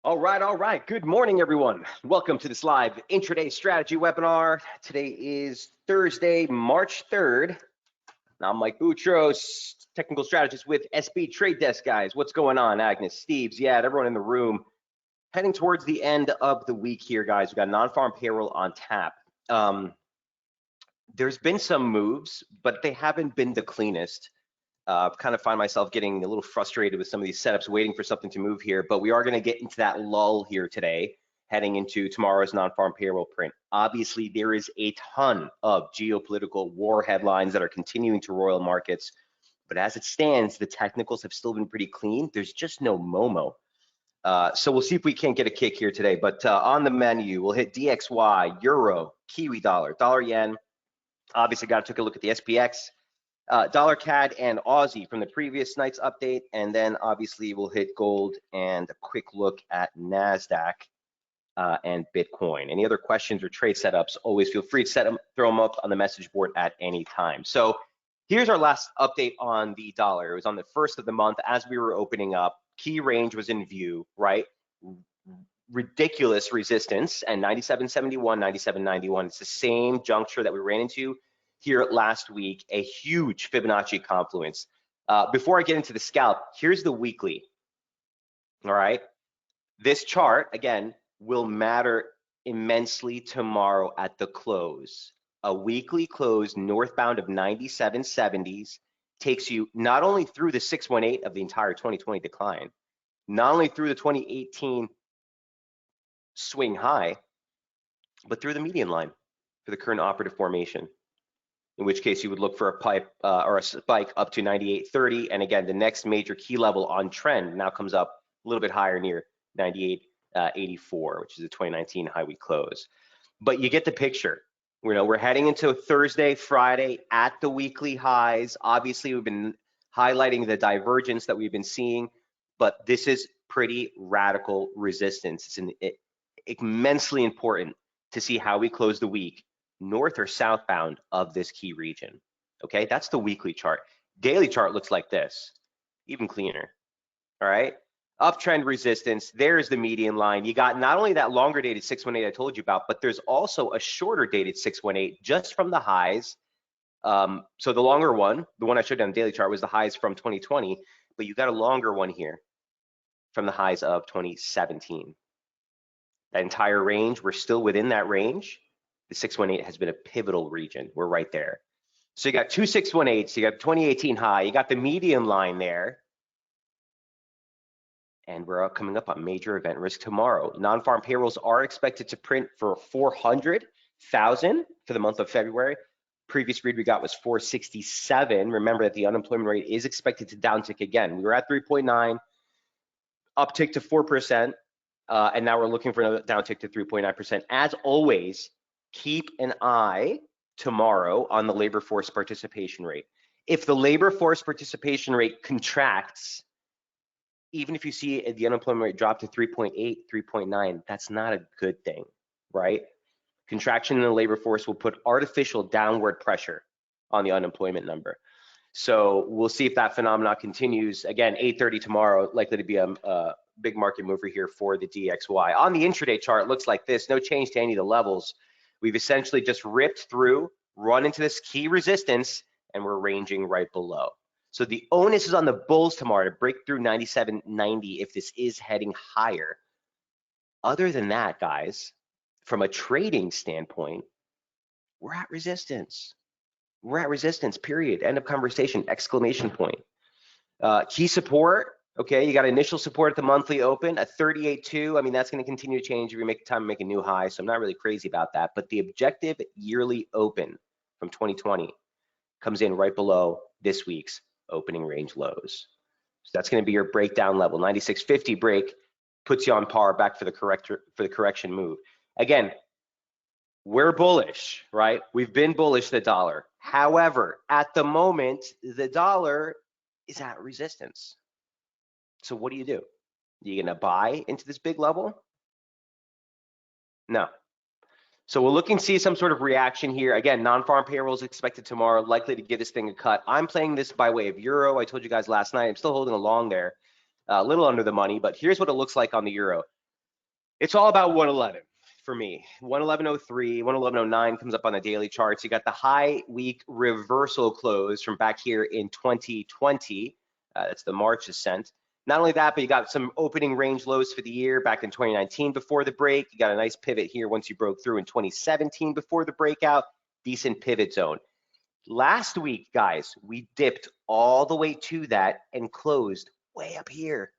All right. Good morning, everyone. Welcome to this live intraday strategy webinar. Today is Thursday, March 3rd. I'm Mike Boutros, technical strategist with SB Trade Desk, guys. What's going on, Agnes, Steves? Yeah, everyone in the room. Heading towards the end of the week here, guys. We've got non-farm payroll on tap. There's been some moves, but they haven't been the cleanest. Kind of find myself getting a little frustrated with some of these setups, waiting for something to move here, but we are going to get into that lull here today, heading into tomorrow's non-farm payroll print. Obviously, there is a ton of geopolitical war headlines that are continuing to roil markets, but as it stands, the technicals have still been pretty clean. There's just no Momo. So we'll see if we can't get a kick here today, but on the menu, we'll hit DXY, Euro, Kiwi dollar, dollar yen. Obviously, got to take a look at the SPX. Dollar CAD and Aussie from the previous night's update, and then obviously we'll hit gold and a quick look at NASDAQ and Bitcoin. Any other questions or trade setups, always feel free to throw them up on the message board at any time. So here's our last update on the dollar. It was on the 1st of the month as we were opening up. Key range was in view, right? Ridiculous resistance, and 97.71, 97.91. It's the same juncture that we ran into here last week, a huge Fibonacci confluence. Before I get into the scalp, here's the weekly. All right, this chart again will matter immensely tomorrow at the close. A weekly close northbound of 97.70s takes you not only through the 618 of the entire 2020 decline, not only through the 2018 swing high, but through the median line for the current operative formation, in which case you would look for a pipe or a spike up to 98.30. And again, the next major key level on trend now comes up a little bit higher near 98.84, which is the 2019 high we close. But you get the picture. You know, we're heading into Thursday, Friday at the weekly highs. Obviously, we've been highlighting the divergence that we've been seeing, but this is pretty radical resistance. It's immensely important to see how we close the week, north or southbound of this key region. Okay, that's the weekly chart. Daily chart looks like this, even cleaner. All right, uptrend resistance, there's the median line. You got not only that longer dated 618 I told you about, but there's also a shorter dated 618 just from the highs. So the longer one, the one I showed you on the daily chart, was the highs from 2020, but you got a longer one here from the highs of 2017. That entire range, we're still within that range. The 618 has been a pivotal region. We're right there. So you got two 618s, you got 2018 high, you got the median line there. And we're coming up on major event risk tomorrow. Non-farm payrolls are expected to print for 400,000 for the month of February. Previous read we got was 467. Remember that the unemployment rate is expected to downtick again. We were at 3.9, uptick to 4%, and now we're looking for another downtick to 3.9%. As always, keep an eye tomorrow on the labor force participation rate. If the labor force participation rate contracts, even if you see the unemployment rate drop to 3.8, 3.9, that's not a good thing, right? Contraction in the labor force will put artificial downward pressure on the unemployment number. So we'll see if that phenomenon continues. Again, 8:30 tomorrow, likely to be a big market mover here for the DXY. On the intraday chart, it looks like this, no change to any of the levels. We've essentially just ripped through, run into this key resistance, and we're ranging right below. So the onus is on the bulls tomorrow to break through 97.90 if this is heading higher. Other than that, guys, from a trading standpoint, we're at resistance. We're at resistance, period. End of conversation, exclamation point. Key support, okay, you got initial support at the monthly open, a 38.2. I mean, that's going to continue to change if we make time to make a new high, so I'm not really crazy about that. But the objective yearly open from 2020 comes in right below this week's opening range lows. So that's going to be your breakdown level. 96.50 break puts you on par back for the correction move. Again, we're bullish, right? We've been bullish the dollar. However, at the moment, the dollar is at resistance. So what do? Are you going to buy into this big level? No. So we're looking to see some sort of reaction here. Again, non-farm payrolls expected tomorrow, likely to give this thing a cut. I'm playing this by way of euro. I told you guys last night, I'm still holding along there, a little under the money, but here's what it looks like on the euro. It's all about 111 for me. 111.03, 111.09 comes up on the daily charts. You got the high week reversal close from back here in 2020. That's the March ascent. Not only that, but you got some opening range lows for the year back in 2019 before the break. You got a nice pivot here once you broke through in 2017 before the breakout. Decent pivot zone. Last week, guys, we dipped all the way to that and closed way up here.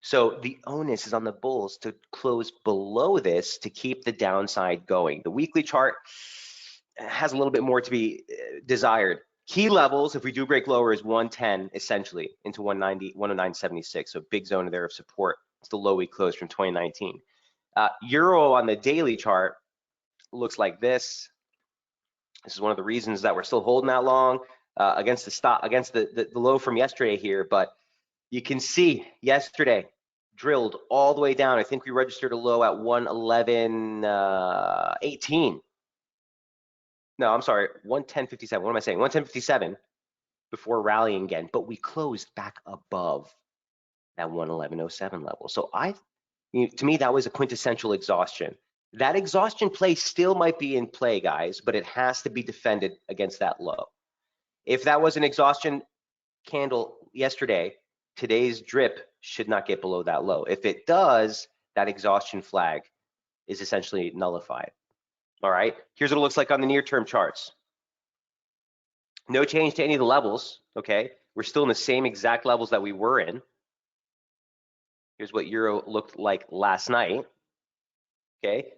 So the onus is on the bulls to close below this to keep the downside going. The weekly chart has a little bit more to be desired. Key levels, if we do break lower, is 110 essentially into 190, 109.76. So big zone there of support. It's the low we closed from 2019. Euro on the daily chart looks like this. This is one of the reasons that we're still holding that long against the stop, against the low from yesterday here. But you can see yesterday drilled all the way down. I think we registered a low at 111.18. No, I'm sorry, 110.57. What am I saying? 110.57 before rallying again, but we closed back above that 111.07 level. So to me, that was a quintessential exhaustion. That exhaustion play still might be in play, guys, but it has to be defended against that low. If that was an exhaustion candle yesterday, today's drip should not get below that low. If it does, that exhaustion flag is essentially nullified. All right, here's what it looks like on the near-term charts. No change to any of the levels, okay? We're still in the same exact levels that we were in. Here's what Euro looked like last night, okay?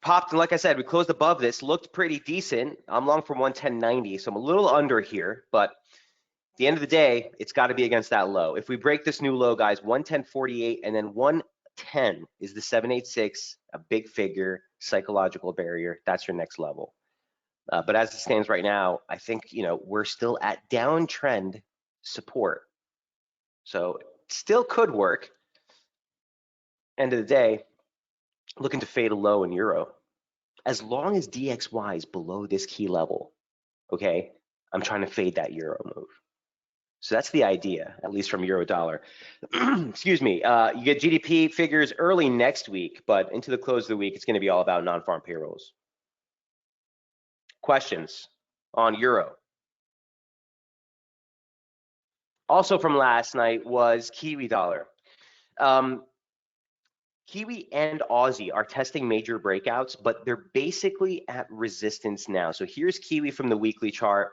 Popped, and like I said, we closed above this, looked pretty decent. I'm long for 110.90, so I'm a little under here, but at the end of the day, it's got to be against that low. If we break this new low, guys, 110.48 and then 110 is the 786, a big figure, psychological barrier. That's your next level. But as it stands right now, I think, we're still at downtrend support. So it still could work. End of the day, looking to fade a low in Euro. As long as DXY is below this key level, okay, I'm trying to fade that Euro move. So that's the idea, at least from Euro dollar. Excuse me. You get GDP figures early next week, but into the close of the week, it's going to be all about non-farm payrolls. Questions on Euro? Also from last night was Kiwi dollar. Kiwi and Aussie are testing major breakouts, but they're basically at resistance now. So here's Kiwi from the weekly chart.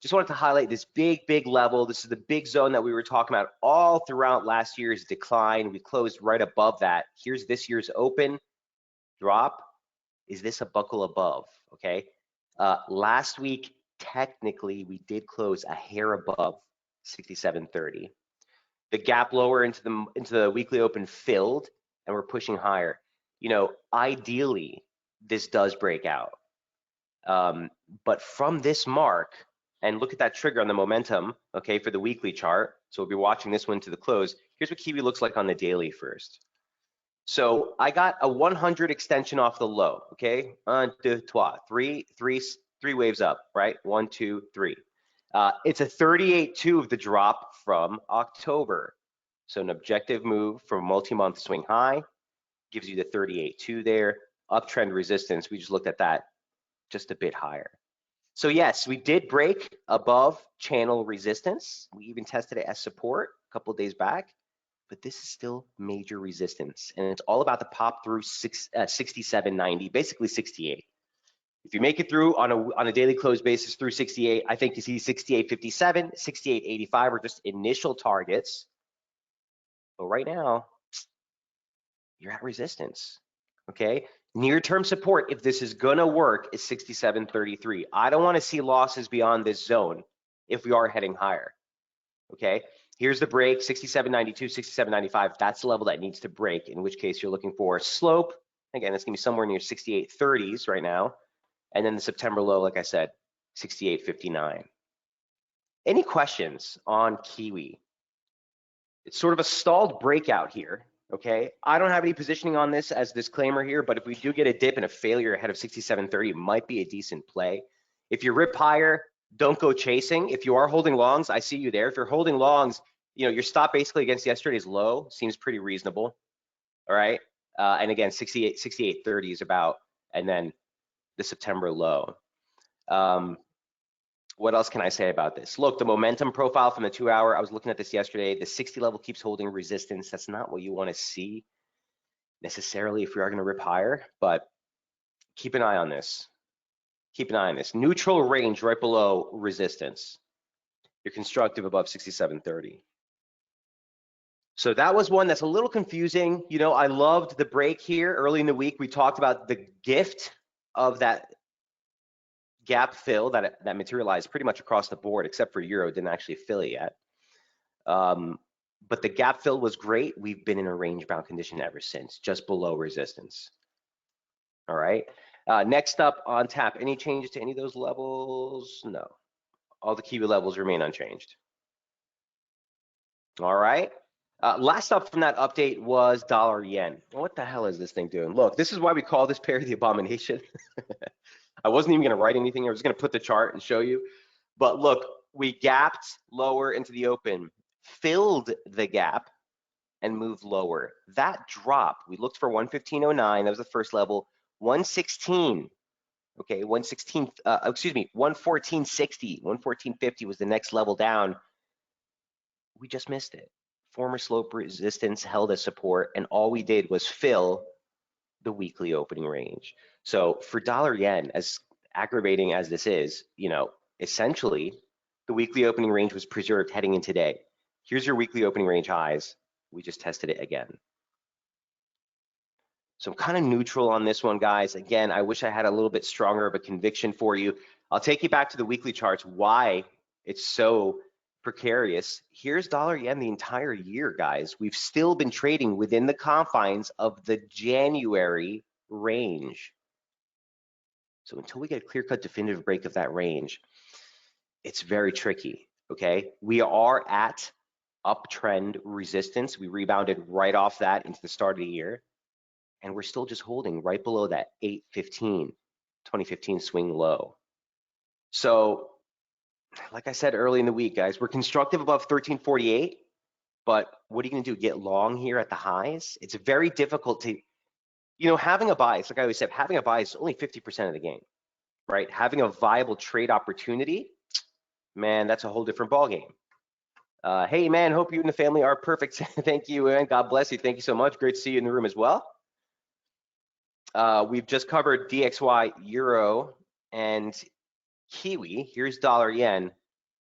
Just wanted to highlight this big level. This is the big zone that we were talking about all throughout last year's decline. We closed right above that. Here's this year's open drop. Is this a buckle above? Okay. Last week, technically, we did close a hair above 67.30. The gap lower into the weekly open filled, and we're pushing higher. Ideally, this does break out. But from this mark, and look at that trigger on the momentum, okay, for the weekly chart. So we'll be watching this one to the close. Here's what Kiwi looks like on the daily first. So I got a 100 extension off the low, okay? Un, deux, trois, three waves up, right? 1, 2, 3. It's a 38.2 of the drop from October. So an objective move from multi-month swing high gives you the 38.2 there. Uptrend resistance, we just looked at that just a bit higher. So yes, we did break above channel resistance. We even tested it as support a couple of days back, but this is still major resistance. And it's all about the pop through 67.90, basically 68. If you make it through on a daily close basis through 68, I think you see 68.57, 68.85 are just initial targets. But right now, you're at resistance, okay? Near-term support, if this is gonna work, is 67.33. I don't wanna see losses beyond this zone if we are heading higher, okay? Here's the break, 67.92, 67.95. That's the level that needs to break, in which case you're looking for a slope. Again, it's gonna be somewhere near 68.30s right now. And then the September low, like I said, 68.59. Any questions on Kiwi? It's sort of a stalled breakout here. Okay, I don't have any positioning on this as disclaimer here, but if we do get a dip and a failure ahead of 67.30, it might be a decent play. If you rip higher, don't go chasing. If you are holding longs, I see you there. If you're holding longs, your stop basically against yesterday's low seems pretty reasonable. All right, And again, 68.30 is about, and then the September low. What else can I say about this? Look, the momentum profile from the 2-hour, I was looking at this yesterday. The 60 level keeps holding resistance. That's not what you want to see necessarily if we are going to rip higher, but keep an eye on this. Keep an eye on this. Neutral range right below resistance. You're constructive above 67.30. So that was one that's a little confusing. You know, I loved the break here early in the week. We talked about the gift of that gap fill that materialized pretty much across the board, except for Euro, didn't actually fill it yet. But the gap fill was great. We've been in a range bound condition ever since, just below resistance. All right. Next up on tap, any changes to any of those levels? No. All the Kiwi levels remain unchanged. All right. Last up from that update was dollar yen. What the hell is this thing doing? Look, this is why we call this pair the abomination. I wasn't even going to write anything. I was going to put the chart and show you. But look, we gapped lower into the open, filled the gap, and moved lower. That drop, we looked for 115.09. That was the first level. 116. Okay, 116. Excuse me, 114.60. 114.50 was the next level down. We just missed it. Former slope resistance held as support, and all we did was fill the weekly opening range. So for dollar yen, as aggravating as this is, you know, essentially the weekly opening range was preserved heading in today. Here's your weekly opening range highs. We just tested it again. So I'm kind of neutral on this one, guys. Again, I wish I had a little bit stronger of a conviction for you. I'll take you back to the weekly charts, why it's so precarious. Here's dollar yen the entire year, guys. We've still been trading within the confines of the January range. So until we get a clear-cut definitive break of that range, it's very tricky, okay? We are at uptrend resistance. We rebounded right off that into the start of the year, and we're still just holding right below that 2015 swing low. So like I said early in the week, guys, we're constructive above 1348, but what are you going to do? Get long here at the highs? It's very difficult to, you know, having a bias, like I always said, having a bias is only 50% of the game, right? Having a viable trade opportunity, man, that's a whole different ballgame. Hey, man, hope you and the family are perfect. Thank you, and God bless you. Thank you so much. Great to see you in the room as well. We've just covered DXY, Euro, and Kiwi. Here's dollar yen.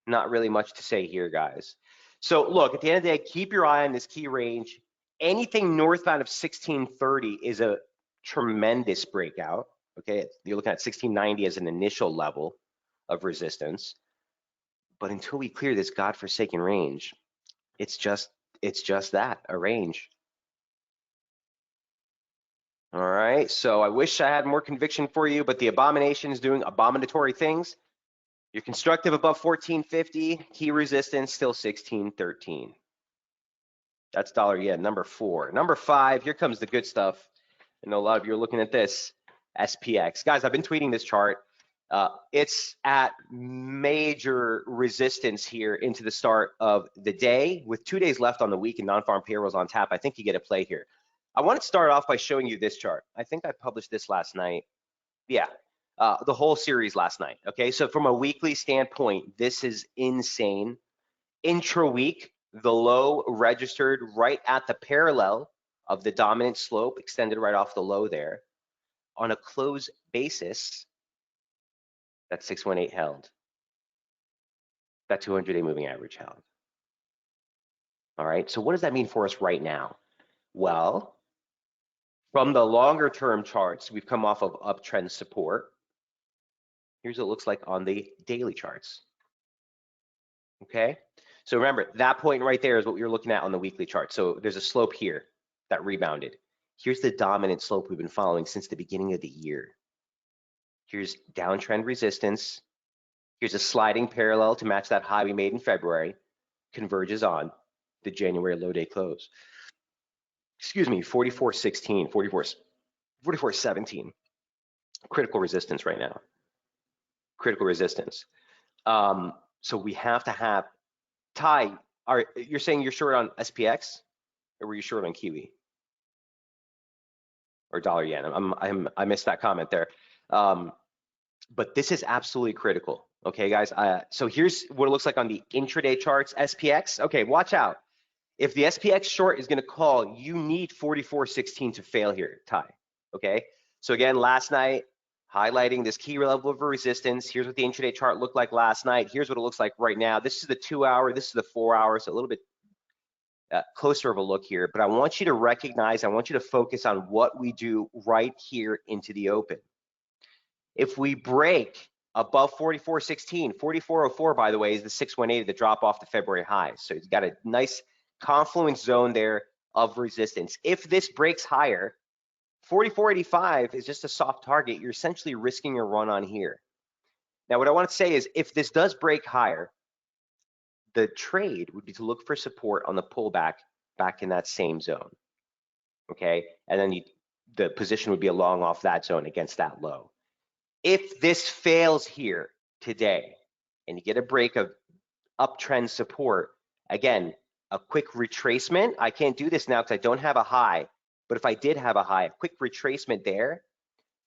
Not really much to say here, guys. So look, at the end of the day, keep your eye on this key range. Anything northbound of 1630 is a tremendous breakout. Okay, you're looking at 1690 as an initial level of resistance. But until we clear this godforsaken range, it's just that, a range. All right, so I wish I had more conviction for you, but the abomination is doing abominatory things. You're constructive above 1450, key resistance still 1613. That's dollar yen, number 4. Number 5, here comes the good stuff. I know a lot of you are looking at this, SPX. Guys, I've been tweeting this chart. It's at major resistance here into the start of the day. With 2 days left on the week and non-farm payrolls on tap, I think you get a play here. I want to start off by showing you this chart. I think I published this last night. Yeah, the whole series last night. Okay, so from a weekly standpoint, this is insane. Intra-week, the low registered right at the parallel of the dominant slope, extended right off the low there. On a close basis, that 618 held. That 200-day moving average held. All right, so what does that mean for us right now? Well, from the longer term charts, we've come off of uptrend support. Here's what it looks like on the daily charts. Okay, so remember, that point right there is what we were looking at on the weekly chart. So there's a slope here that rebounded. Here's the dominant slope we've been following since the beginning of the year. Here's downtrend resistance. Here's a sliding parallel to match that high we made in February. Converges on the January low day close. Excuse me, 44.16, 44.17. Critical resistance right now. Critical resistance. So we have to have, Ty, you're saying you're short on SPX, or were you short on Kiwi? or dollar yen. I missed that comment there. But this is absolutely critical. Okay, guys. So here's what it looks like on the intraday charts, SPX. Okay, watch out. If the SPX short is going to call, you need 44.16 to fail here, Ty. Okay. So again, last night, highlighting this key level of resistance. Here's what the intraday chart looked like last night. Here's what it looks like right now. This is the 2 hour. This is the 4 hours. So a little bit closer of a look here. But I want you to recognize, I want you to focus on what we do right here into the open. If we break above 44.16, 44.04, by the way, is the 618, the drop off the February high. So you've got a nice confluence zone there of resistance. If this breaks higher, 44.85 is just a soft target. You're essentially risking a run on here. Now, what I want to say is if this does break higher, the trade would be to look for support on the pullback back in that same zone. Okay, and then the position would be along off that zone against that low. If this fails here today and you get a break of uptrend support, again, a quick retracement. I can't do this now because I don't have a high, but if I did have a high, a quick retracement there,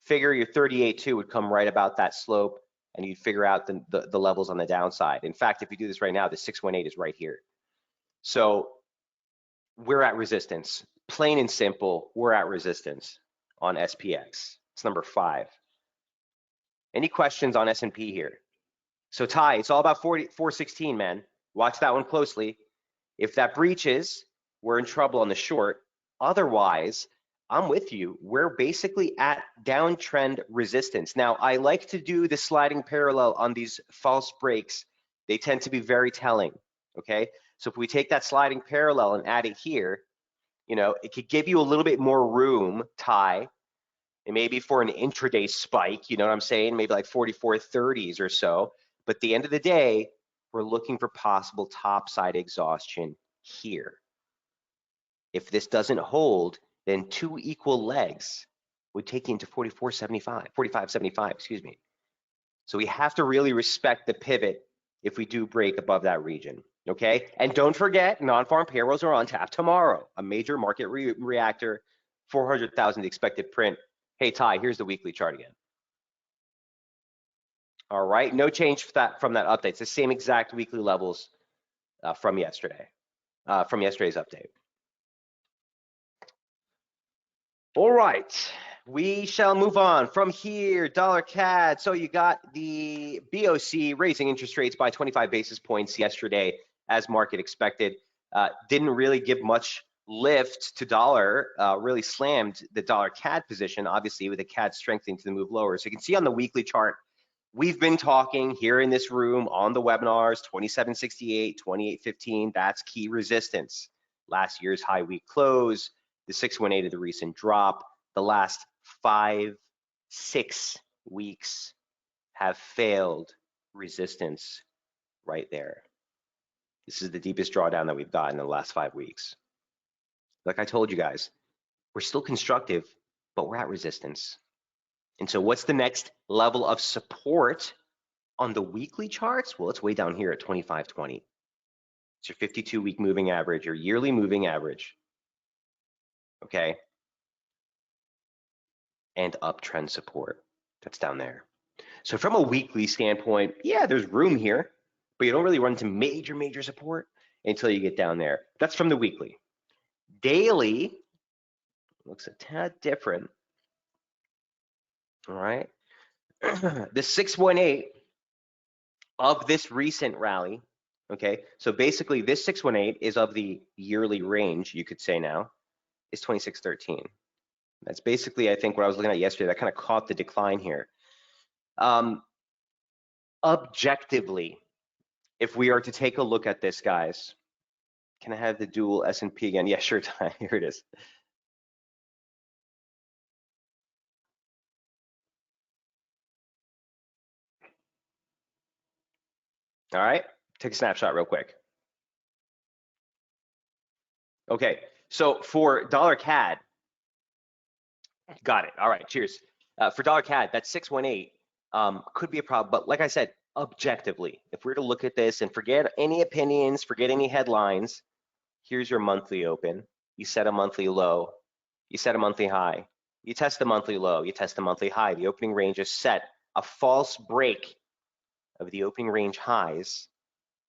figure your 38.2 would come right about that slope and you'd figure out the levels on the downside. In fact, if you do this right now, the 618 is right here. So we're at resistance. Plain and simple, we're at resistance on SPX. It's number 5. Any questions on S&P here? So Ty, it's all about 416, man. Watch that one closely. If that breaches, we're in trouble on the short. Otherwise, I'm with you. We're basically at downtrend resistance. Now, I like to do the sliding parallel on these false breaks. They tend to be very telling, okay? So if we take that sliding parallel and add it here, you know, it could give you a little bit more room, Ty, and maybe for an intraday spike, you know what I'm saying? Maybe like 44.30s or so. But at the end of the day, we're looking for possible topside exhaustion here. If this doesn't hold, then 2 equal legs would take you into 45.75, excuse me. So we have to really respect the pivot if we do break above that region, okay? And don't forget, non-farm payrolls are on tap tomorrow. A major market reactor, 400,000 expected print. Hey, Ty, here's the weekly chart again. All right, no change from that update. It's the same exact weekly levels from yesterday, from yesterday's update. All right, we shall move on from here. Dollar CAD. So you got the BOC raising interest rates by 25 basis points yesterday, as market expected. Didn't really give much lift to dollar, really slammed the dollar CAD position, obviously, with the CAD strengthening to the move lower. So you can see on the weekly chart, we've been talking here in this room on the webinars, 2768, 2815, that's key resistance. Last year's high week close, the 618 of the recent drop. The last 5-6 weeks have failed resistance right there. This is the deepest drawdown that we've got in the last 5 weeks. Like I told you guys, we're still constructive, but we're at resistance. And so what's the next level of support on the weekly charts? Well, it's way down here at 2520. It's your 52-week moving average, your yearly moving average. Okay. And uptrend support. That's down there. So from a weekly standpoint, yeah, there's room here, but you don't really run into major support until you get down there. That's from the weekly. Daily looks a tad different. All right. The 618 of this recent rally, okay, so basically this 618 is of the yearly range, you could say now, is 2613. That's basically, I think, what I was looking at yesterday. That kind of caught the decline here. Objectively, if we are to take a look at this, guys, can I have the dual S&P again? Yeah, sure, Ty, here it is. All right, take a snapshot real quick. Okay, so for dollar CAD, got it. All right, cheers. For dollar CAD, that 618 could be a problem, but like I said, objectively, if we were to look at this and forget any opinions, forget any headlines, here's your monthly open. You set a monthly low, you set a monthly high, You test the monthly low, you test the monthly high. The opening range is set. A false break of the opening range highs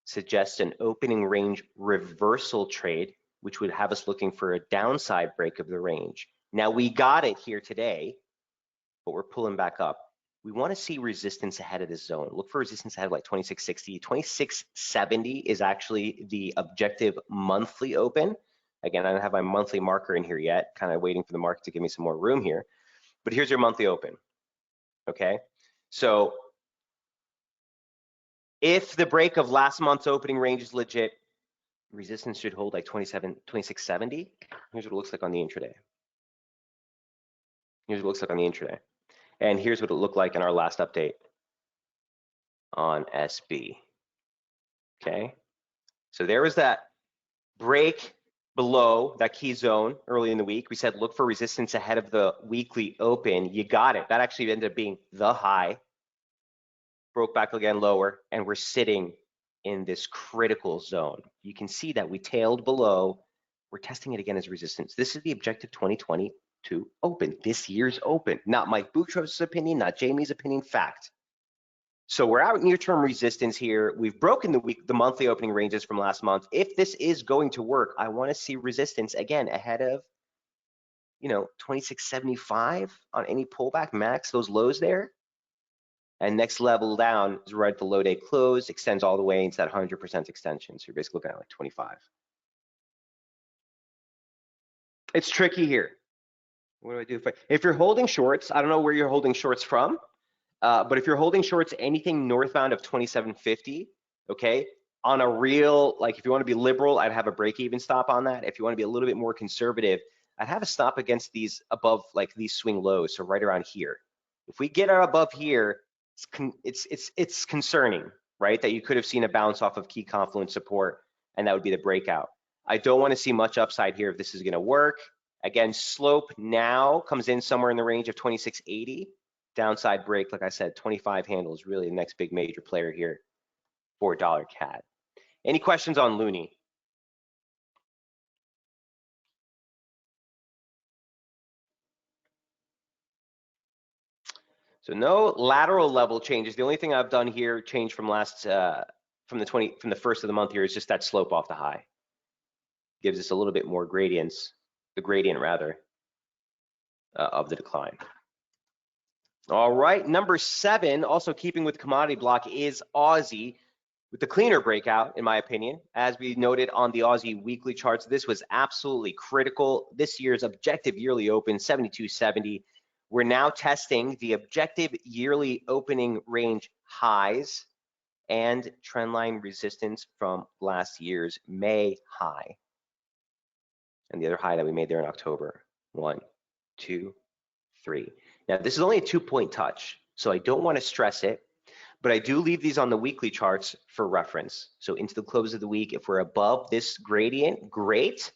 suggests an opening range reversal trade, which would have us looking for a downside break of the range. Now we got it here today, but we're pulling back up. We want to see resistance ahead of this zone. Look for resistance ahead of like 2660. 2670 is actually the objective monthly open. Again, I don't have my monthly marker in here yet, kind of waiting for the market to give me some more room here. But here's your monthly open, okay? So if the break of last month's opening range is legit, resistance should hold like 2670. Here's what it looks like on the intraday. Here's what it looks like on the intraday. And here's what it looked like in our last update on SB. Okay, so there was that break below that key zone early in the week. We said look for resistance ahead of the weekly open. You got it. That actually ended up being the high. Broke back again lower, and we're sitting in this critical zone. You can see that we tailed below. We're testing it again as resistance. This is the objective 2022 open, this year's open. Not Mike Boutros' opinion, not Jamie's opinion, fact. So we're out near-term resistance here. We've broken the monthly opening ranges from last month. If this is going to work, I want to see resistance again ahead of, 2675 on any pullback max, those lows there. And next level down is right at the low day close, extends all the way into that 100% extension. So you're basically looking at like 25. It's tricky here. What do I do if you're holding shorts? I don't know where you're holding shorts from. But if you're holding shorts anything northbound of 2750, okay, on a real, like if you want to be liberal, I'd have a break-even stop on that. If you want to be a little bit more conservative, I'd have a stop against these above, like these swing lows, so right around here. If we get above here, it's concerning, right? That you could have seen a bounce off of key confluence support, and that would be the breakout. I don't want to see much upside here if this is going to work. Again, slope now comes in somewhere in the range of 2680. Downside break, like I said, 25 handle is really the next big major player here for $CAD. Any questions on Loonie? So no lateral level changes. The only thing I've done here, change from from the first of the month here, is just that slope off the high. Gives us a little bit more gradients, the gradient rather, of the decline. All right, number 7, also keeping with commodity block, is Aussie with the cleaner breakout, in my opinion. As we noted on the Aussie weekly charts, this was absolutely critical. This year's objective yearly open, 72.70. We're now testing the objective yearly opening range highs and trendline resistance from last year's May high. And the other high that we made there in October. 1, 2, 3. Now, this is only a 2-point touch, so I don't want to stress it, but I do leave these on the weekly charts for reference. So into the close of the week, if we're above this gradient, great.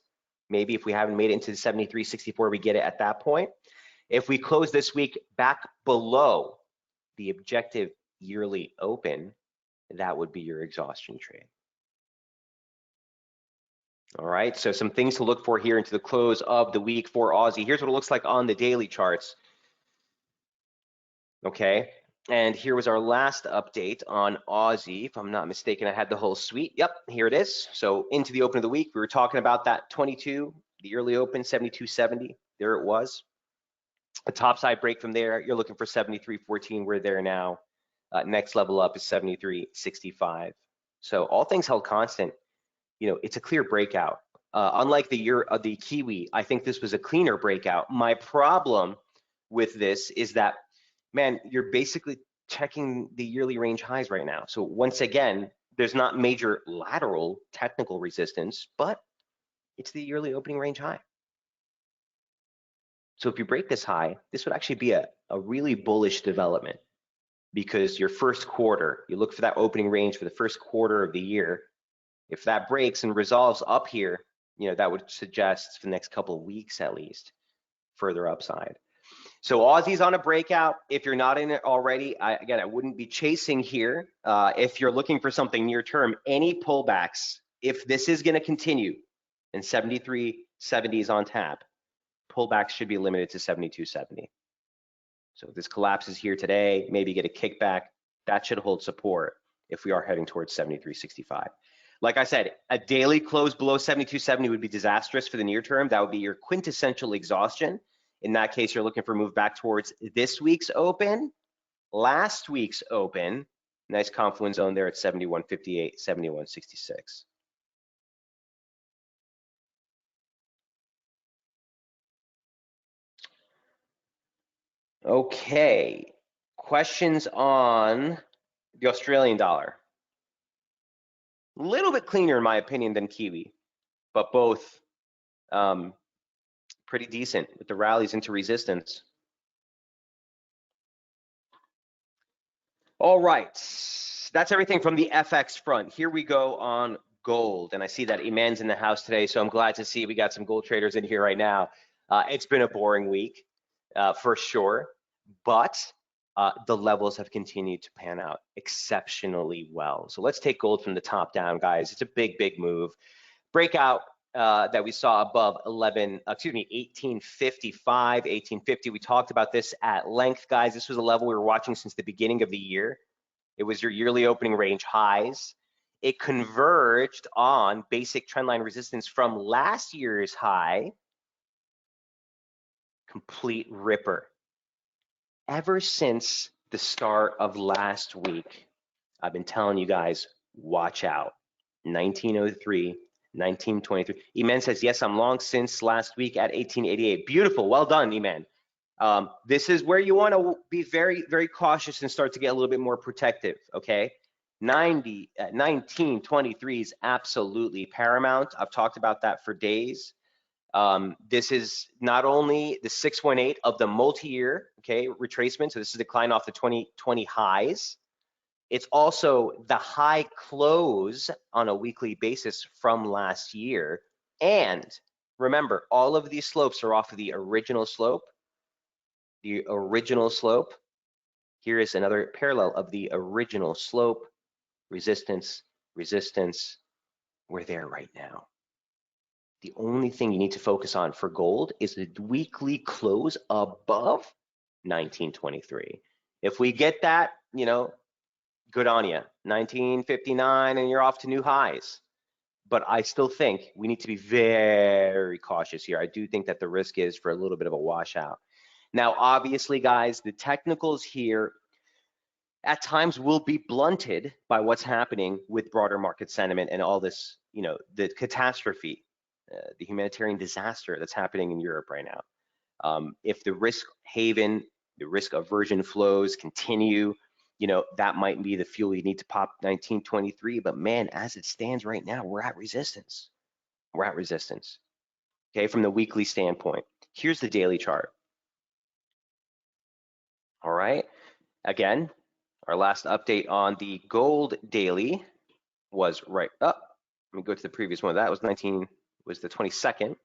Maybe if we haven't made it into the 73.64, we get it at that point. If we close this week back below the objective yearly open, that would be your exhaustion trade. All right, so some things to look for here into the close of the week for Aussie. Here's what it looks like on the daily charts. Okay, and here was our last update on Aussie. If I'm not mistaken, I had the whole suite. Yep, here it is. So into the open of the week, we were talking about that 22, the early open, 72.70. There it was. A topside break from there, you're looking for 73.14. We're there now. Next level up is 73.65. So all things held constant, it's a clear breakout. Unlike the Kiwi, I think this was a cleaner breakout. My problem with this is that, man, you're basically checking the yearly range highs right now. So once again, there's not major lateral technical resistance, but it's the yearly opening range high. So if you break this high, this would actually be a really bullish development, because your first quarter, you look for that opening range for the first quarter of the year. If that breaks and resolves up here, that would suggest for the next couple of weeks at least, further upside. So Aussie's on a breakout. If you're not in it already, I wouldn't be chasing here. If you're looking for something near term, any pullbacks, if this is going to continue and 73.70 is on tap, pullbacks should be limited to 72.70. So if this collapses here today, maybe get a kickback, that should hold support if we are heading towards 73.65. Like I said, a daily close below 72.70 would be disastrous for the near term. That would be your quintessential exhaustion. In that case, you're looking for a move back towards this week's open, last week's open. Nice confluence zone there at 71.58, 71.66. Okay, questions on the Australian dollar. A little bit cleaner in my opinion than Kiwi, but both pretty decent with the rallies into resistance. All right, that's everything from the FX front. Here we go on gold, and I see that Iman's in the house today, so I'm glad to see we got some gold traders in here right now. It's been a boring week for sure, but the levels have continued to pan out exceptionally well. So let's take gold from the top down, guys. It's a big move. Breakout that we saw above 1855, 1850. We talked about this at length, guys. This was a level we were watching since the beginning of the year. It was your yearly opening range highs. It converged on basic trendline resistance from last year's high. Complete ripper. Ever since the start of last week, I've been telling you guys, watch out. 1903, 1923. Iman says, yes, I'm long since last week at 1888. Beautiful. Well done, Iman. This is where you want to be very cautious and start to get a little bit more protective, okay? 1923 is absolutely paramount. I've talked about that for days. This is not only the 618 of the multi-year, okay, retracement. So this is a decline off the 2020 highs. It's also the high close on a weekly basis from last year. And remember, all of these slopes are off of the original slope. The original slope. Here is another parallel of the original slope. Resistance, resistance. We're there right now. The only thing you need to focus on for gold is the weekly close above 1923. If we get that, you know, good on you. 1959 and you're off to new highs. But I still think we need to be very cautious here. I do think that the risk is for a little bit of a washout. Now, obviously, guys, the technicals here at times will be blunted by what's happening with broader market sentiment and all this, you know, the catastrophe, the humanitarian disaster that's happening in Europe right now. If the risk haven, the risk aversion flows continue, you know, that might be the fuel you need to pop 1923. But man, as it stands right now, we're at resistance. We're at resistance. Okay, from the weekly standpoint. Here's the daily chart. All right. Again, our last update on the gold daily was right up. Let me go to the previous one. That was the 22nd.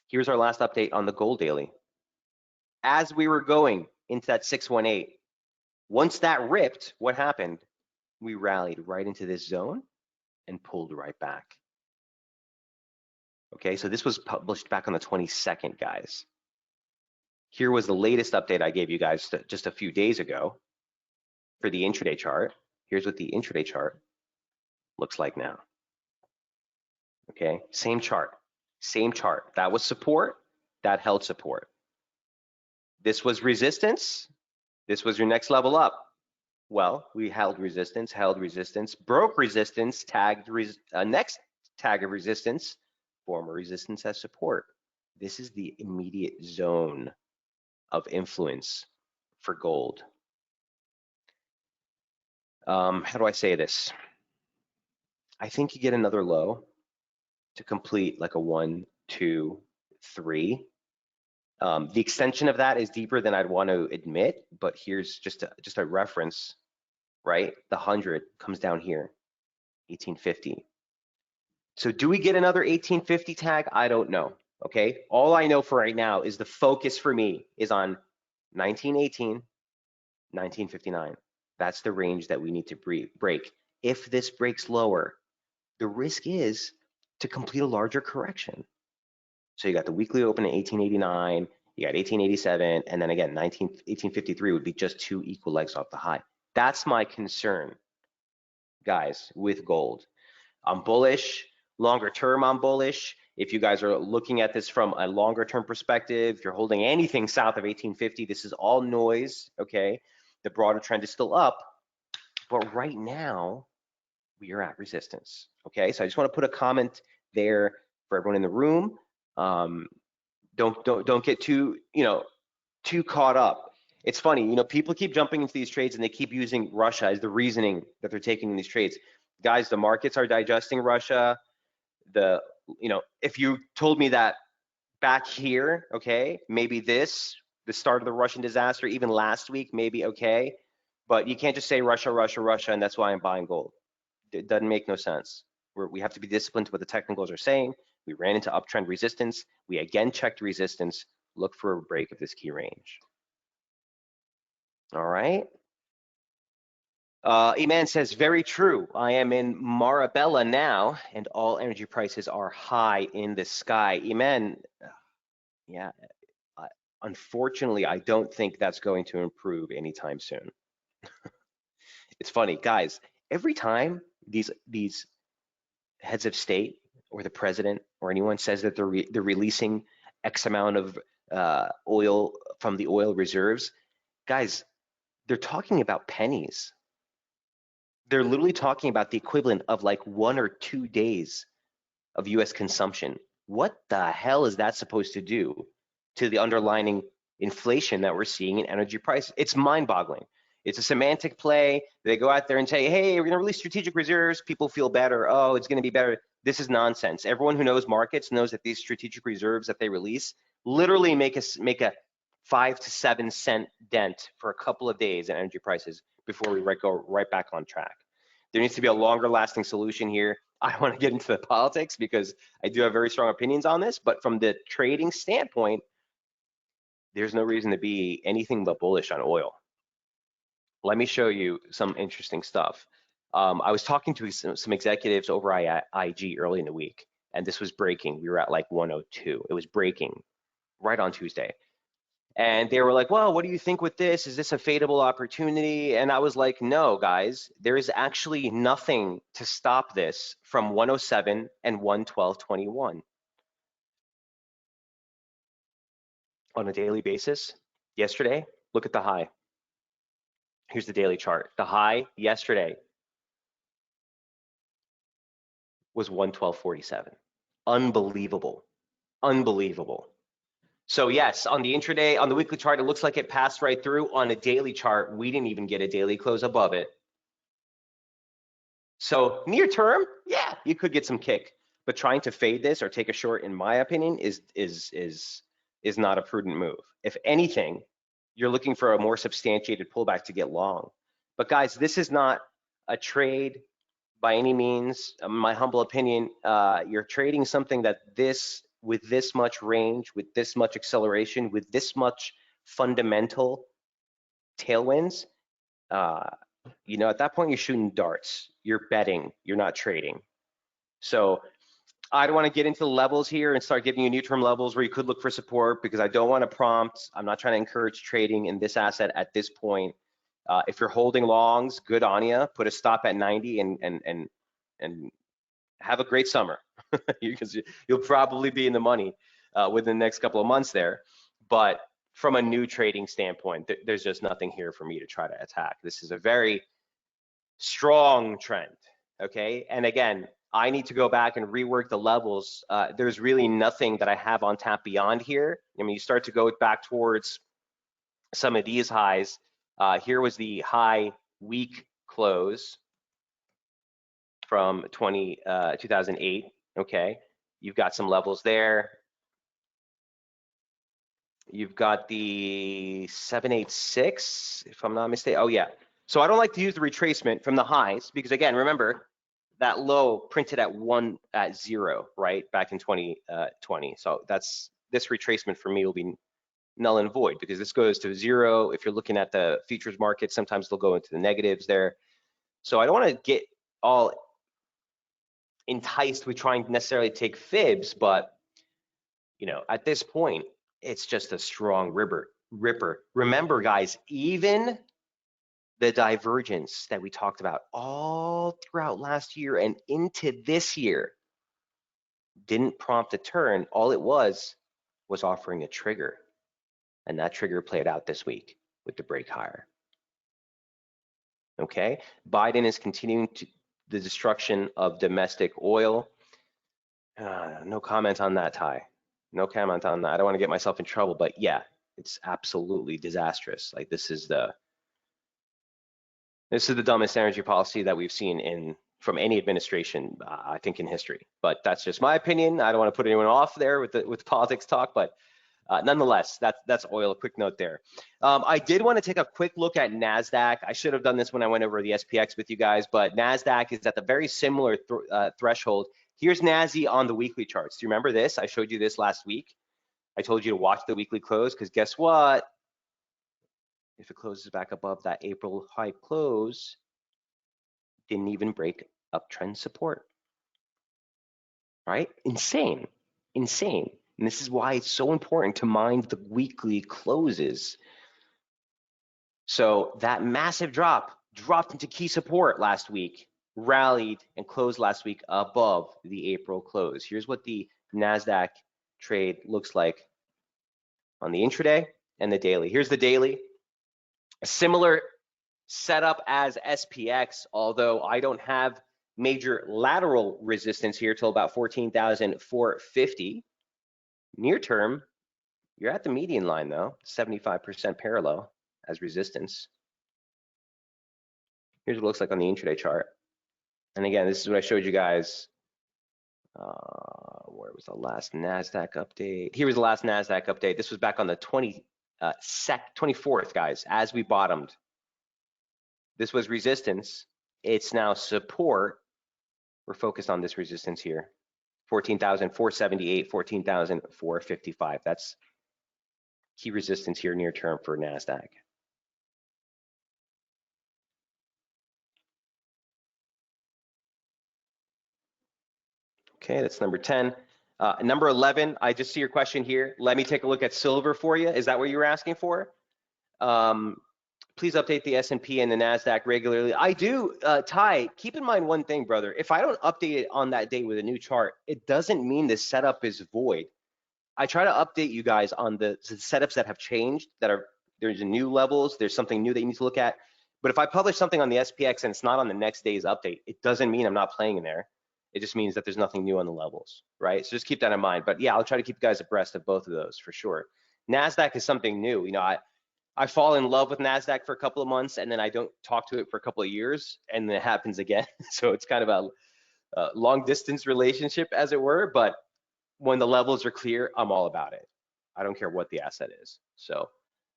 Here's our last update on the gold daily. As we were going into that 618, once that ripped, what happened? We rallied right into this zone and pulled right back. Okay, so this was published back on the 22nd, guys. Here was the latest update I gave you guys just a few days ago for the intraday chart. Here's what the intraday chart looks like now. Okay, same chart, same chart. That was support, that held support. This was resistance, this was your next level up. Well, we held resistance, broke resistance, tagged next tag of resistance, former resistance as support. This is the immediate zone of influence for gold. How do I say this? I think you get another low to complete like a 1, 2, 3. The extension of that is deeper than I'd want to admit, but here's just a reference, right? The 100 comes down here, 1850. So do we get another 1850 tag? I don't know, okay? All I know for right now is the focus for me is on 1918, 1959. That's the range that we need to break. If this breaks lower, the risk is to complete a larger correction. So you got the weekly open at 1889, you got 1887, and then again 1853 would be just 2 equal legs off the high. That's my concern, guys, with gold. I'm bullish. Longer term, I'm bullish. If you guys are looking at this from a longer term perspective, if you're holding anything south of 1850, this is all noise, okay? The broader trend is still up, but right now we are at resistance, okay? So I just want to put a comment there for everyone in the room. Don't get too, too caught up. It's funny, people keep jumping into these trades and they keep using Russia as the reasoning that they're taking in these trades. Guys, the markets are digesting Russia. If you told me that back here, okay, maybe the start of the Russian disaster, even last week, maybe okay, but you can't just say Russia, Russia, Russia, and that's why I'm buying gold. It doesn't make no sense. We have to be disciplined to what the technicals are saying. We ran into uptrend resistance. We again checked resistance. Look for a break of this key range. All right. Iman says, very true. I am in Marabella now, and all energy prices are high in the sky. Iman, yeah, unfortunately, I don't think that's going to improve anytime soon. It's funny, guys, every time these heads of state or the president or anyone says that they're releasing X amount of oil from the oil reserves, guys, they're talking about pennies. They're literally talking about the equivalent of like 1 or 2 days of US consumption. What the hell is that supposed to do to the underlying inflation that we're seeing in energy prices? It's mind-boggling. It's a semantic play. They go out there and say, hey, we're going to release strategic reserves. People feel better. Oh, it's going to be better. This is nonsense. Everyone who knows markets knows that these strategic reserves that they release literally make a 5 to 7 cent dent for a couple of days in energy prices before we go right back on track. There needs to be a longer lasting solution here. I don't want to get into the politics because I do have very strong opinions on this, but from the trading standpoint, there's no reason to be anything but bullish on oil. Let me show you some interesting stuff. I was talking to some executives over at IG early in the week, and this was breaking. We were at like 102. It was breaking right on Tuesday. And they were like, well, what do you think with this? Is this a fadeable opportunity? And I was like, no, guys, there is actually nothing to stop this from 107 and 112.21 on a daily basis. Yesterday, look at the high. Here's the daily chart. The high yesterday was 112.47. Unbelievable. Unbelievable. So yes, on the intraday, on the weekly chart, it looks like it passed right through. On a daily chart, we didn't even get a daily close above it. So near term, yeah, you could get some kick, but trying to fade this or take a short, in my opinion, is not a prudent move. If anything, you're looking for a more substantiated pullback to get long. But guys, this is not a trade by any means. In my humble opinion, you're trading something that with this much range, with this much acceleration, with this much fundamental tailwinds. At that point, you're shooting darts. You're betting. You're not trading. So I don't want to get into the levels here and start giving you near-term levels where you could look for support because I don't want to prompt. I'm not trying to encourage trading in this asset at this point. If you're holding longs, good on you. Put a stop at 90 and have a great summer because you'll probably be in the money within the next couple of months there. But from a new trading standpoint, there's just nothing here for me to try to attack. This is a very strong trend, okay? And again, I need to go back and rework the levels. There's really nothing that I have on tap beyond here. I mean, you start to go back towards some of these highs. Here was the high week close from 2008, okay? You've got some levels there. You've got the 786, if I'm not mistaken. Oh yeah. So I don't like to use the retracement from the highs because again, remember that low printed at 0, right? Back in 2020. So this retracement for me will be null and void because this goes to 0. If you're looking at the futures market, sometimes they'll go into the negatives there. So I don't want to get all enticed with trying to necessarily take fibs, but At this point, it's just a strong ripper. Remember, guys, even the divergence that we talked about all throughout last year and into this year didn't prompt a turn. All it was offering a trigger. And that trigger played out this week with the break higher. Okay, Biden is continuing the destruction of domestic oil. No comment on that, Ty. No comment on that. I don't want to get myself in trouble, but yeah, it's absolutely disastrous. Like this is the dumbest energy policy that we've seen from any administration, I think, in history. But that's just my opinion. I don't want to put anyone off there with politics talk, but nonetheless, that's oil. A quick note there. I did want to take a quick look at NASDAQ. I should have done this when I went over the SPX with you guys, but NASDAQ is at the very similar threshold. Here's NASI on the weekly charts. Do you remember this? I showed you this last week. I told you to watch the weekly close because guess what? If it closes back above that April high close, didn't even break uptrend support. Right? Insane. Insane. And this is why it's so important to mind the weekly closes. So that massive dropped into key support last week, rallied and closed last week above the April close. Here's what the NASDAQ trade looks like on the intraday and the daily. Here's the daily. A similar setup as SPX, although I don't have major lateral resistance here till about 14,450. Near term, you're at the median line though, 75% parallel as resistance. Here's what it looks like on the intraday chart. And again, this is what I showed you guys. Where was the last NASDAQ update? Here was the last NASDAQ update. This was back on the 24th, guys, as we bottomed. This was resistance. It's now support. We're focused on this resistance here. 14,478, 14,455. That's key resistance here near term for NASDAQ. Okay, that's number 10. Number 11, I just see your question here. Let me take a look at silver for you. Is that what you were asking for? Please update the S&P and the NASDAQ regularly. I do, Ty, keep in mind one thing, brother. If I don't update it on that day with a new chart, it doesn't mean the setup is void. I try to update you guys on the setups that have changed, there's new levels, there's something new that you need to look at. But if I publish something on the SPX and it's not on the next day's update, it doesn't mean I'm not playing in there. It just means that there's nothing new on the levels, right? So just keep that in mind. But yeah, I'll try to keep you guys abreast of both of those for sure. NASDAQ is something new. I fall in love with NASDAQ for a couple of months and then I don't talk to it for a couple of years and then it happens again. So it's kind of a long distance relationship, as it were. But when the levels are clear, I'm all about it. I don't care what the asset is. So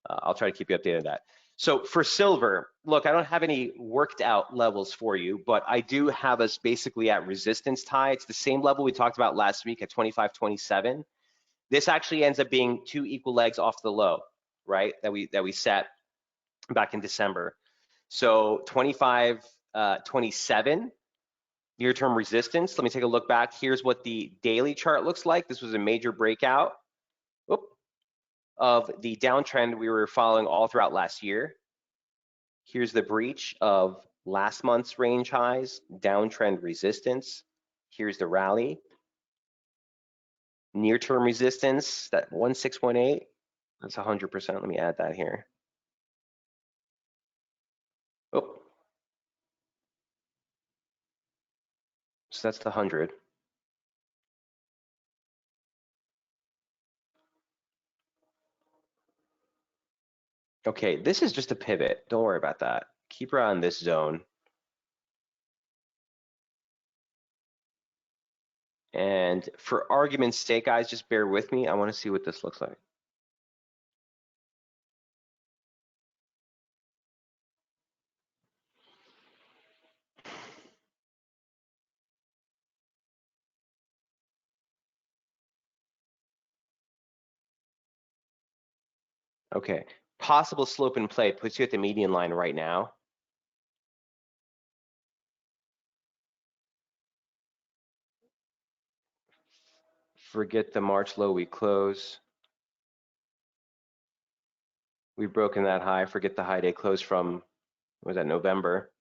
I'll try to keep you updated on that. So for silver, look, I don't have any worked out levels for you, but I do have us basically at resistance tie. It's the same level we talked about last week at 25.27. This actually ends up being 2 equal legs off the low, right? That we set back in December. So 25.27 near-term resistance. Let me take a look back. Here's what the daily chart looks like. This was a major breakout of the downtrend we were following all throughout last year. Here's the breach of last month's range highs, downtrend resistance. Here's the rally. Near-term resistance, that 1618, that's 100%. Let me add that here. Oh, so that's the 100. Okay, this is just a pivot. Don't worry about that. Keep her on this zone. And for argument's sake, guys, just bear with me. I want to see what this looks like. Okay, possible slope in play puts you at the median line right now. Forget the March low we close. We've broken that high. Forget the high day close from, what was that, November?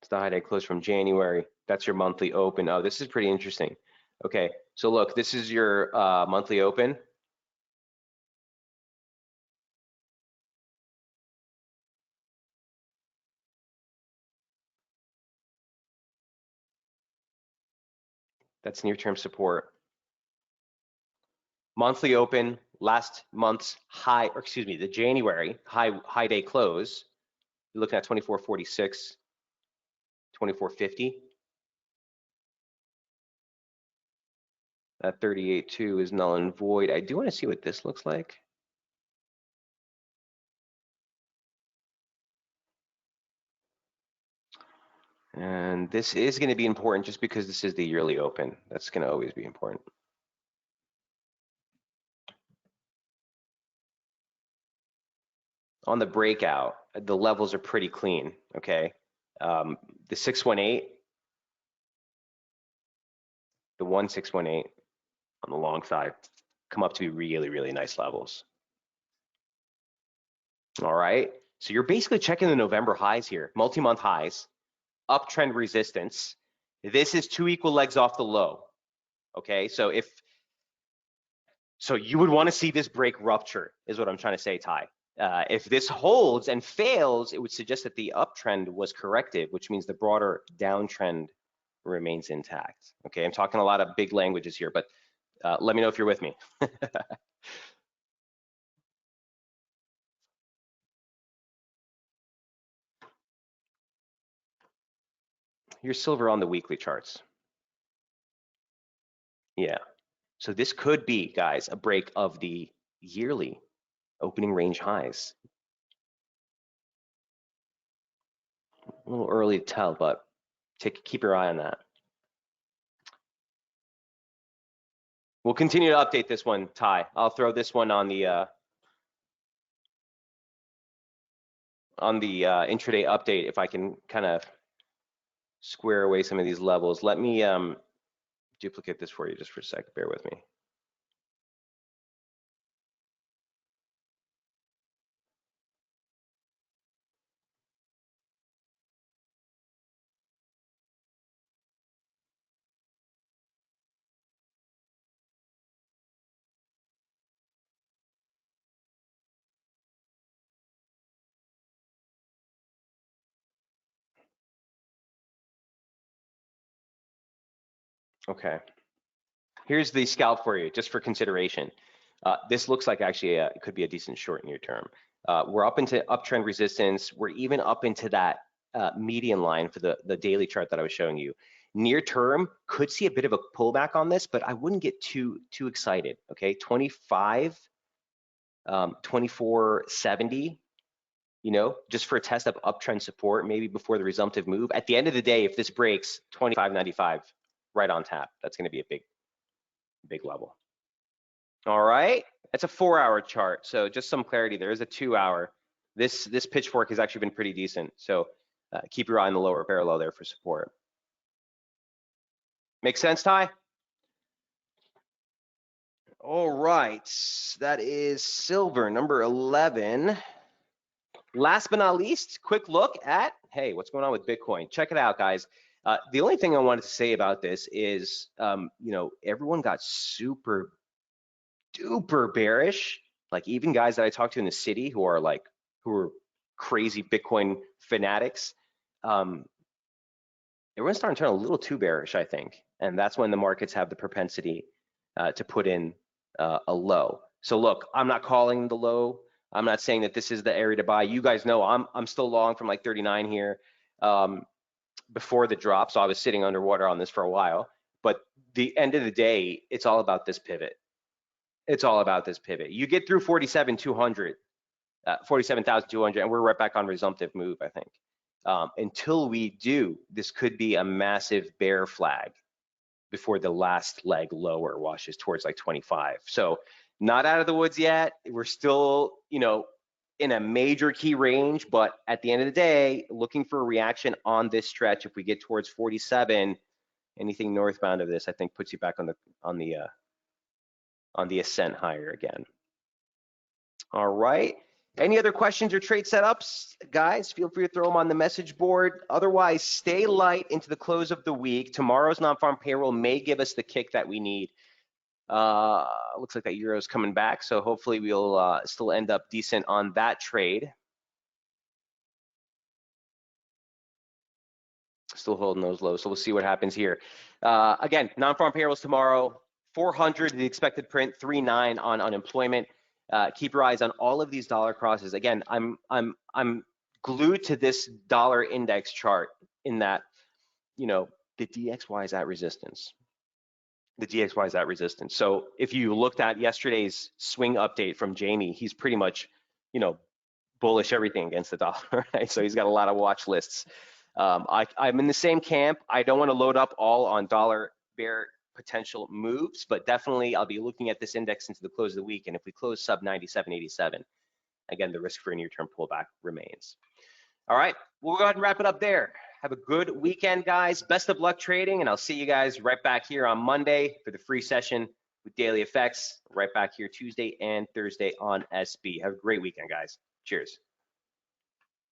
It's the high day close from January. That's your monthly open. Oh, this is pretty interesting. Okay, so look, this is your monthly open. That's near-term support. Monthly open, last month's high, or excuse me, the January high day close. You're looking at 24.46, 24.50. That 38.2 is null and void. I do want to see what this looks like. And this is going to be important just because this is the yearly open. That's going to always be important. On the breakout, the levels are pretty clean, okay? The 618, the 1618 on the long side come up to be really, really nice levels. All right, so you're basically checking the November highs here, multi-month highs, uptrend resistance. This is 2 equal legs off the low, okay? So you would want to see this break rupture is what I'm trying to say, Ty. If this holds and fails, it would suggest that the uptrend was corrective, which means the broader downtrend remains intact. Okay, I'm talking a lot of big languages here, but let me know if you're with me. Here's silver on the weekly charts. Yeah, so this could be, guys, a break of the yearly opening range highs. A little early to tell, but keep your eye on that. We'll continue to update this one, Ty. I'll throw this one on the intraday update if I can kind of square away some of these levels. Let me duplicate this for you just for a sec. Bear with me. Okay. Here's the scalp for you, just for consideration. This looks like actually it could be a decent short near term. We're up into uptrend resistance. We're even up into that median line for the daily chart that I was showing you. Near term could see a bit of a pullback on this, but I wouldn't get too excited. Okay, 25, 24.70. You know, just for a test of uptrend support, maybe before the resumptive move. At the end of the day, if this breaks 25.95, right on tap, that's going to be a big level. All right, that's a 4-hour chart. So just some clarity, there is a 2-hour. This pitchfork has actually been pretty decent. So keep your eye on the lower parallel there for support. Make sense, Ty? All right, that is silver, number 11. Last but not least, quick look at, hey, what's going on with Bitcoin? Check it out, guys. The only thing I wanted to say about this is, you know, everyone got super duper bearish. Like even guys that I talked to in the city who are crazy Bitcoin fanatics, everyone's starting to turn a little too bearish, I think. And that's when the markets have the propensity to put in a low. So look, I'm not calling the low. I'm not saying that this is the area to buy. You guys know I'm still long from like 39 here before the drop. So I was sitting underwater on this for a while. But the end of the day, it's all about this pivot. It's all about this pivot. You get through 47,200, 47,200, and we're right back on resumptive move, I think. Until we do, this could be a massive bear flag before the last leg lower washes towards like 25. So not out of the woods yet. We're still, you know, in a major key range, but at the end of the day, looking for a reaction on this stretch. If we get towards 47, Anything northbound of this, I think, puts you back on the ascent higher again. All right. Any other questions or trade setups, guys? Feel free to throw them on the message board. Otherwise, stay light into the close of the week. Tomorrow's non-farm payroll may give us the kick that we need. Looks like that euro's coming back, so hopefully we'll still end up decent on that trade. Still holding those lows, so we'll see what happens here. Again, non-farm payrolls tomorrow. 400 the expected print, 3.9 on unemployment. Keep your eyes on all of these dollar crosses. Again, I'm glued to this dollar index chart in that, you know, the DXY is at resistance. The DXY is at resistance. So if you looked at yesterday's swing update from Jamie, he's pretty much, you know, bullish everything against the dollar, right? So he's got a lot of watch lists. I'm in the same camp. I don't want to load up all on dollar bear potential moves, but definitely I'll be looking at this index into the close of the week. And if we close sub 97.87, again, the risk for a near-term pullback remains. All right, we'll go ahead and wrap it up there. Have a good weekend, guys. Best of luck trading, and I'll see you guys right back here on Monday for the free session with Daily Effects. Right back here Tuesday and Thursday on SB. Have a great weekend, guys. Cheers.